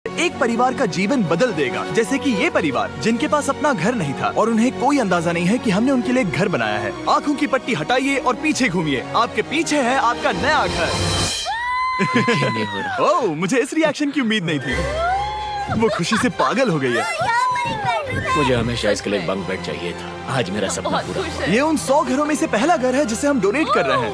एक परिवार का जीवन बदल देगा, जैसे कि ये परिवार जिनके पास अपना घर नहीं था और उन्हें कोई अंदाजा नहीं है कि हमने उनके लिए घर बनाया है। आँखों की पट्टी हटाइए और पीछे घूमिए, आपके पीछे है आपका नया घर। नहीं हो रहा। ओह, मुझे इस रिएक्शन की उम्मीद नहीं थी। वो खुशी से पागल हो गई है। मुझे हमेशा इसके लिए बंक बेड चाहिए था। आज मेरा सपना पूरा हुआ। ये उन 100 घरों में से पहला घर है जिसे हम डोनेट कर रहे हैं।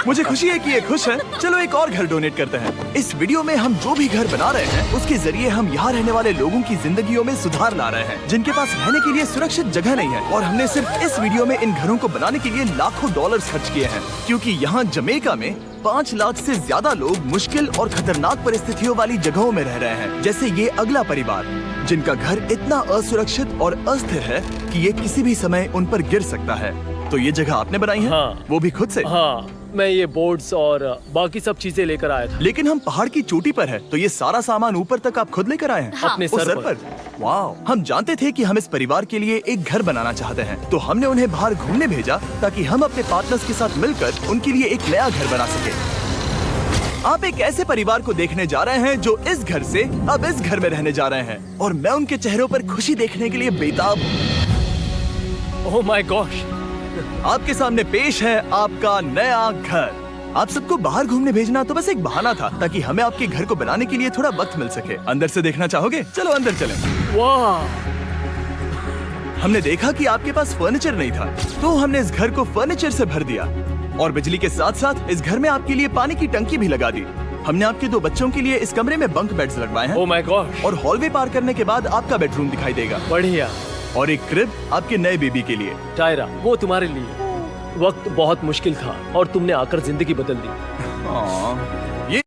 मुझे खुशी है कि ये खुश है। चलो एक और घर डोनेट करते हैं। इस वीडियो में हम जो भी घर बना रहे हैं उसके जरिए हम यहाँ रहने वाले लोगों की जिंदगियों में सुधार ला रहे हैं, जिनके पास रहने के लिए सुरक्षित जगह नहीं है। और हमने सिर्फ इस वीडियो में इन घरों को बनाने के लिए लाखों डॉलर्स खर्च किए हैं, क्योंकि यहाँ जमैका में 5 लाख से ज्यादा लोग मुश्किल और खतरनाक परिस्थितियों वाली जगहों में रह रहे हैं, जैसे ये अगला परिवार जिनका घर इतना असुरक्षित और अस्थिर है कि ये किसी भी समय उन पर गिर सकता है। तो ये जगह आपने बनाई है? हाँ। वो भी खुद से? हाँ, मैं ये बोर्ड्स और बाकी सब चीजें लेकर आया था। लेकिन हम पहाड़ की चोटी पर है, तो ये सारा सामान ऊपर तक आप खुद लेकर आए हैं? हाँ। अपने उस सर पर। वाह! हम जानते थे कि हम इस परिवार के लिए एक घर बनाना चाहते हैं, तो हमने उन्हें बाहर घूमने भेजा ताकि हम अपने पार्टनर्स के साथ मिलकर उनके लिए एक नया घर बना सके। आप एक ऐसे परिवार को देखने जा रहे हैं जो इस घर से अब इस घर में रहने जा रहे हैं, और मैं उनके चेहरों पर खुशी देखने के लिए बेताब हूँ। Oh my gosh! आपके सामने पेश है आपका नया घर। आप सबको बाहर घूमने भेजना तो बस एक बहाना था ताकि हमें आपके घर को बनाने के लिए थोड़ा वक्त मिल सके। अंदर से देखना चाहोगे? चलो अंदर चलें। वाह! हमने देखा कि आपके पास फर्नीचर नहीं था, तो हमने इस घर को फर्नीचर से भर दिया, और बिजली के साथ साथ इस घर में आपके लिए पानी की टंकी भी लगा दी। हमने आपके 2 बच्चों के लिए इस कमरे में बंक बेड्स लगवाए हैं। Oh my gosh! और हॉलवे पार करने के बाद आपका बेडरूम दिखाई देगा, बढ़िया। और एक क्रिब आपके नए बेबी के लिए। टायरा, वो तुम्हारे लिए। वक्त बहुत मुश्किल था और तुमने आकर जिंदगी बदल दी। ये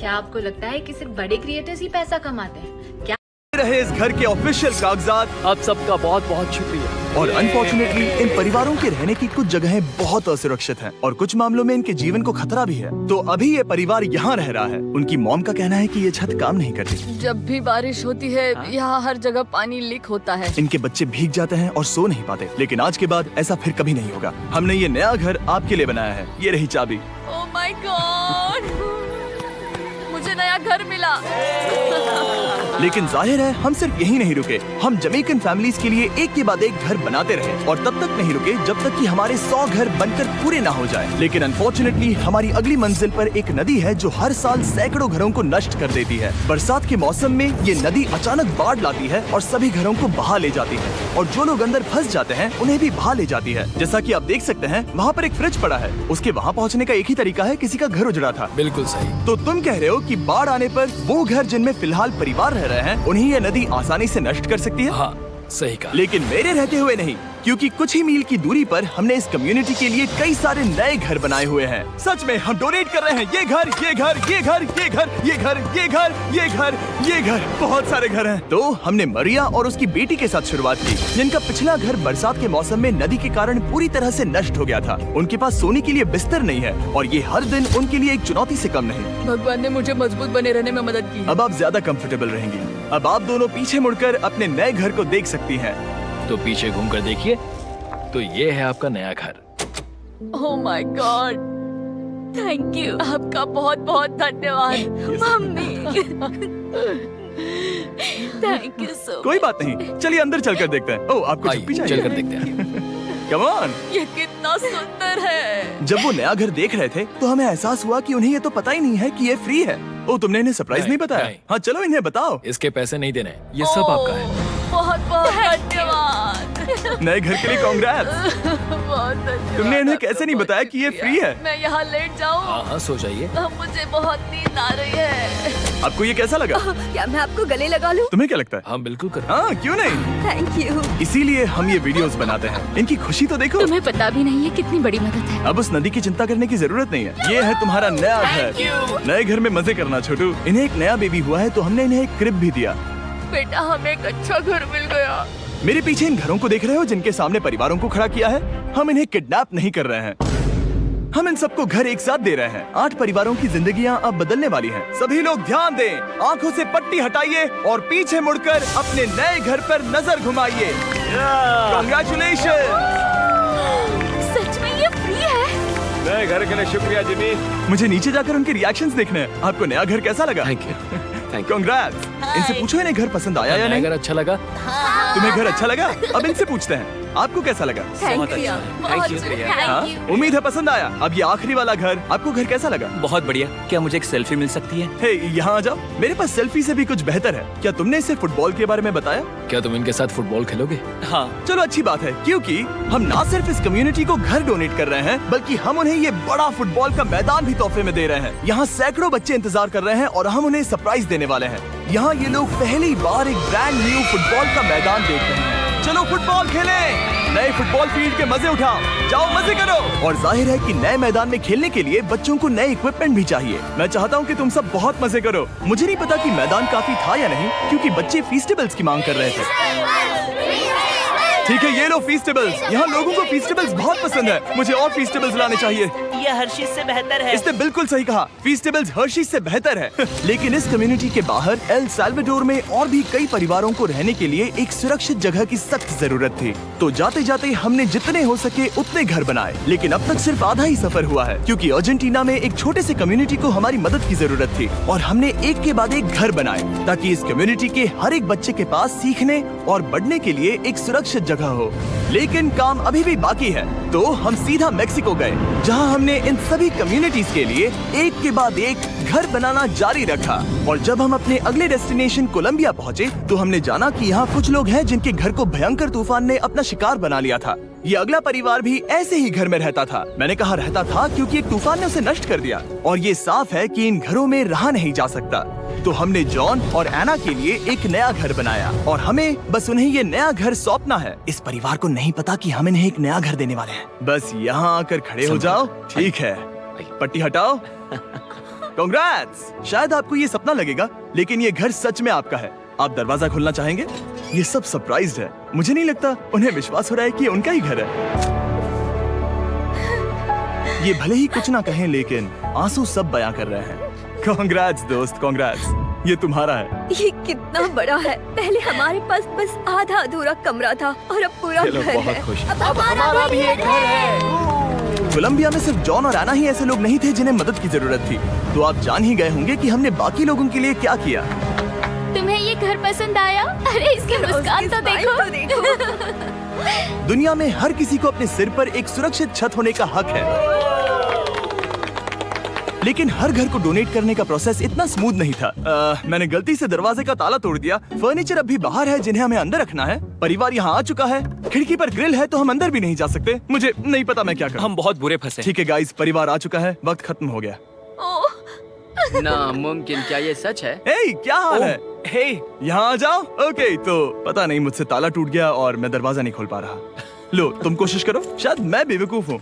क्या आपको लगता है कि सिर्फ बड़े क्रिएटर्स ही पैसा कमाते हैं? क्या रहे इस घर के ऑफिशियल कागजात। आप सबका बहुत बहुत शुक्रिया। और अनफॉर्चुनेटली इन परिवारों के रहने की कुछ जगहें बहुत असुरक्षित हैं, और कुछ मामलों में इनके जीवन को खतरा भी है। तो अभी ये परिवार यहाँ रह रहा है। उनकी मॉम का कहना है कि ये छत काम नहीं करती। जब भी बारिश होती है यहाँ हर जगह पानी लीक होता है। इनके बच्चे भीग जाते हैं और सो नहीं पाते, लेकिन आज के बाद ऐसा फिर कभी नहीं होगा। हमने ये नया घर आपके लिए बनाया है। ये रही चाबी। Oh my God! मुझे नया घर मिला। लेकिन जाहिर है हम सिर्फ यही नहीं रुके। हम जमैकन फैमिलीज के लिए एक के बाद एक घर बनाते रहे, और तब तक नहीं रुके जब तक कि हमारे 100 घर बनकर पूरे ना हो जाए। लेकिन अनफॉर्चुनेटली हमारी अगली मंजिल पर एक नदी है जो हर साल सैकड़ों घरों को नष्ट कर देती है। बरसात के मौसम में ये नदी अचानक बाढ़ लाती है और सभी घरों को बहा ले जाती है, और जो लोग अंदर फंस जाते हैं उन्हें भी बहा ले जाती है। जैसा कि आप देख सकते हैं, वहाँ पर एक फ्रिज पड़ा है। उसके वहाँ पहुँचने का एक ही तरीका है, किसी का घर उजड़ा था। बिल्कुल सही। तो तुम कह रहे हो कि बाढ़ आने पर वो घर जिनमें फिलहाल परिवार रह रहे हैं उन्हें ये नदी आसानी से नष्ट कर सकती है? हाँ, सही कहा। लेकिन मेरे रहते हुए नहीं, क्योंकि कुछ ही मील की दूरी पर हमने इस कम्युनिटी के लिए कई सारे नए घर बनाए हुए हैं। सच में हम डोनेट कर रहे हैं। ये घर, ये घर, ये घर, ये घर, ये घर, ये घर, ये घर, ये घर, बहुत सारे घर हैं। तो हमने मरिया और उसकी बेटी के साथ शुरुआत की, जिनका पिछला घर बरसात के मौसम में नदी के कारण पूरी तरह से नष्ट हो गया था। उनके पास सोने के लिए बिस्तर नहीं है, और ये हर दिन उनके लिए एक चुनौती से कम नहीं। भगवान ने मुझे मजबूत बने रहने में मदद की। अब आप ज्यादा कंफर्टेबल रहेंगी। अब आप दोनों पीछे मुड़कर अपने नए घर को देख सकती हैं। तो पीछे घूमकर देखिए, तो ये है आपका नया घर। Oh my God! Thank you. आपका बहुत बहुत धन्यवाद मम्मी। Thank you so. कोई बात नहीं, चलिए अंदर चलकर देखते हैं। ओह, आपको छुट्टी चाहिए? चलकर देखते हैं। Come on. ये कितना सुंदर है। जब वो नया घर देख रहे थे तो हमें एहसास हुआ कि उन्हें ये तो पता ही नहीं है कि ये फ्री है। ओह, तुमने इन्हें सरप्राइज नहीं बताया? नहीं। हाँ, चलो इन्हें बताओ। इसके पैसे नहीं देने, ये सब आपका है। बहुत बहुत धन्यवाद। नए घर के लिए कांग्रेट्स। बहुत धन्यवाद। तुमने इन्हें कैसे नहीं बताया कि ये फ्री है? मैं यहाँ लेट जाऊँ? हाँ हाँ, सो जाइए। मुझे बहुत नींद आ रही है। आपको ये कैसा लगा? क्या मैं आपको गले लगा लूं? तुम्हें क्या लगता है? हम बिल्कुल कर। हाँ, क्यों नहीं? Thank you. इसीलिए हम ये वीडियोस बनाते हैं। इनकी खुशी तो देखो। तुम्हें पता भी नहीं है कितनी बड़ी मदद है। अब उस नदी की चिंता करने की जरूरत नहीं है। ये है तुम्हारा नया घर। नए घर में मजे करना छोटू। इन्हें एक नया बेबी हुआ है, तो हमने इन्हें एक क्रिब भी दिया। बेटा, हमें एक अच्छा घर मिल गया। मेरे पीछे इन घरों को देख रहे हो जिनके सामने परिवारों को खड़ा किया है? हम इन्हें किडनैप नहीं कर रहे हैं, हम इन सबको घर एक साथ दे रहे हैं। 8 परिवारों की जिंदगियां अब बदलने वाली हैं। सभी लोग ध्यान दें, आंखों से पट्टी हटाइए और पीछे मुड़कर अपने नए घर पर नजर घुमाइए। कांग्रेचुलेशन। सच में ये फ्री है? नए घर के लिए शुक्रिया जिमी। मुझे नीचे जाकर उनके रिएक्शंस देखने हैं। आपको नया घर कैसा लगा? Thank you, thank you. Congrats. इनसे पूछो इन्हें घर पसंद आया या नहीं? अगर अच्छा लगा तुम्हें घर अच्छा लगा? अब इनसे पूछते हैं, आपको कैसा लगा? Thank you. Thank you. हाँ? उम्मीद है पसंद आया। अब ये आखिरी वाला घर, आपको घर कैसा लगा? बहुत बढ़िया। क्या मुझे एक सेल्फी मिल सकती है? हे, यहाँ आ जाओ। मेरे पास सेल्फी से भी कुछ बेहतर है। क्या तुमने इसे फुटबॉल के बारे में बताया? क्या तुम इनके साथ फुटबॉल खेलोगे? हाँ। चलो अच्छी बात है, क्योंकि हम ना सिर्फ इस कम्युनिटी को घर डोनेट कर रहे हैं, बल्कि हम उन्हें ये बड़ा फुटबॉल का मैदान भी तोहफे में दे रहे हैं। यहाँ सैकड़ों बच्चे इंतजार कर रहे हैं और हम उन्हें सरप्राइज देने वाले हैं। यहाँ ये लोग पहली बार एक ब्रांड न्यू फुटबॉल का मैदान देख रहे हैं। चलो फुटबॉल खेलें, नए फुटबॉल फील्ड के मजे उठाओ, जाओ मजे करो। और जाहिर है कि नए मैदान में खेलने के लिए बच्चों को नए इक्विपमेंट भी चाहिए। मैं चाहता हूँ कि तुम सब बहुत मजे करो। मुझे नहीं पता कि मैदान काफी था या नहीं, क्योंकि बच्चे फीस्टेबल्स की मांग कर रहे थे। ठीक है, ये लो फीस्टेबल्स। यहाँ लोगों को फीस्टेबल्स बहुत पसंद है। मुझे और फीस्टेबल्स लाने चाहिए। ये हर्षीज से बेहतर है। इसने बिल्कुल सही कहा, फीस्टेबल्स हर्शीज से बेहतर है। लेकिन इस कम्युनिटी के बाहर एल साल्वाडोर में और भी कई परिवारों को रहने के लिए एक सुरक्षित जगह की सख्त जरूरत थी। तो जाते जाते हमने जितने हो सके उतने घर बनाए, लेकिन अब तक सिर्फ आधा ही सफर हुआ है, क्योंकि अर्जेंटीना में एक छोटे से कम्युनिटी को हमारी मदद की जरूरत थी और हमने एक के बाद एक घर बनाए ताकि इस कम्युनिटी के हर एक बच्चे के पास सीखने और बढ़ने के लिए एक सुरक्षित जगह हो। लेकिन काम अभी भी बाकी है, तो हम सीधा मेक्सिको गए, जहां हमने इन सभी कम्युनिटीज के लिए एक के बाद एक घर बनाना जारी रखा। और जब हम अपने अगले डेस्टिनेशन कोलंबिया पहुंचे, तो हमने जाना कि यहाँ कुछ लोग हैं जिनके घर को भयंकर तूफान ने अपना शिकार बना लिया था। ये अगला परिवार भी ऐसे ही घर में रहता था। मैंने कहा रहता था क्योंकि एक तूफान ने उसे नष्ट कर दिया, और ये साफ है कि इन घरों में रहा नहीं जा सकता। तो हमने जॉन और एना के लिए एक नया घर बनाया और हमें बस उन्हें ये नया घर सौंपना है। इस परिवार को नहीं पता कि हम इन्हें एक नया घर देने वाले हैं। बस यहाँ आकर खड़े हो जाओ। ठीक है, पट्टी हटाओ। कांग्रेट्स। शायद आपको ये सपना लगेगा, लेकिन ये घर सच में आपका है। आप दरवाजा खोलना चाहेंगे? ये सब सरप्राइज्ड है। मुझे नहीं लगता उन्हें विश्वास हो रहा है कि ये उनका ही घर है। ये भले ही कुछ ना कहें, लेकिन आंसू सब बयां कर रहे हैं। कांग्रेट्स दोस्त, कांग्रेट्स। ये तुम्हारा है। ये कितना बड़ा है। पहले हमारे पास बस आधा अधूरा कमरा था और अब पूरा घर है। अब हमारा भी एक घर है। कोलंबिया में सिर्फ जॉन और एना ही ऐसे लोग नहीं थे जिन्हें मदद की जरूरत थी। तो आप जान ही गए होंगे कि हमने बाकी लोगों के लिए क्या किया। तुम्हें ये घर पसंद आया? अरे इसकी मुस्कान तो देखो। दुनिया में हर किसी को अपने सिर पर एक सुरक्षित छत होने का हक है, लेकिन हर घर को डोनेट करने का प्रोसेस इतना स्मूथ नहीं था। मैंने गलती से दरवाजे का ताला तोड़ दिया। फर्नीचर अब भी बाहर है जिन्हें हमें अंदर रखना है। परिवार यहाँ आ चुका है। खिड़की पर ग्रिल है तो हम अंदर भी नहीं जा सकते। मुझे नहीं पता मैं क्या करूं। हम बहुत बुरे फंसे। ठीक है गाइस, परिवार आ चुका है। वक्त खत्म हो गया। नामुमकिन, क्या ये सच है? हे, क्या हाल है? हे, यहाँ आ जाओ। ओके, तो पता नहीं मुझसे ताला टूट गया और मैं दरवाजा नहीं खोल पा रहा। लो, तुम कोशिश करो। शायद मैं बेवकूफ हूँ।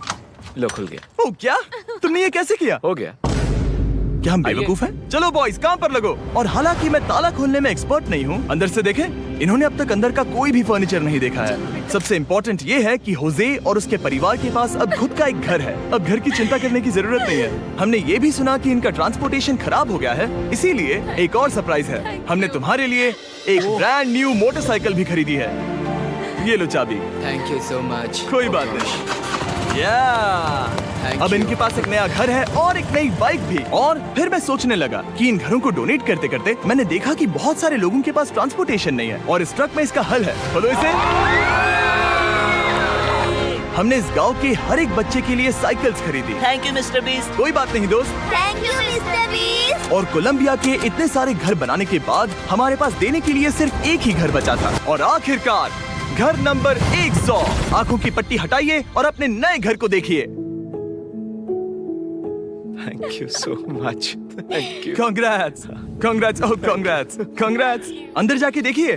लो, खुल गया। ओह, क्या? तुमने ये कैसे किया? हो गया। क्या हम बेवकूफ हैं? चलो बॉयज, काम पर लगो। और हालांकि मैं ताला खोलने में एक्सपर्ट नहीं हूँ, अंदर से देखें। इन्होंने अब तक अंदर का कोई भी फर्नीचर नहीं देखा है। सबसे इम्पोर्टेंट ये है कि होजे और उसके परिवार के पास अब खुद का एक घर है। अब घर की चिंता करने की जरूरत नहीं है। हमने ये भी सुना कि इनका ट्रांसपोर्टेशन खराब हो गया है, इसीलिए एक और सरप्राइज है। हमने तुम्हारे लिए एक ब्रांड न्यू मोटरसाइकिल भी खरीदी है। ये लो चाबी। Thank you so much. कोई बात नहीं। अब इनके पास एक नया घर है और एक नई बाइक भी। और फिर मैं सोचने लगा कि इन घरों को डोनेट करते करते मैंने देखा कि बहुत सारे लोगों के पास ट्रांसपोर्टेशन नहीं है, और इस ट्रक में इसका हल है। खोलो इसे। हमने इस गांव के हर एक बच्चे के लिए साइकिल्स खरीदी। Thank you mister beast. कोई बात नहीं दोस्त। Thank you mister beast. और कोलंबिया के इतने सारे घर बनाने के बाद हमारे पास देने के लिए सिर्फ एक ही घर बचा था। और आखिरकार घर नंबर 100। आंखों की पट्टी हटाइए और अपने नए घर को देखिए। Thank you so much. Thank you. Congrats, congrats, oh congrats, congrats. अंदर जाके देखिए,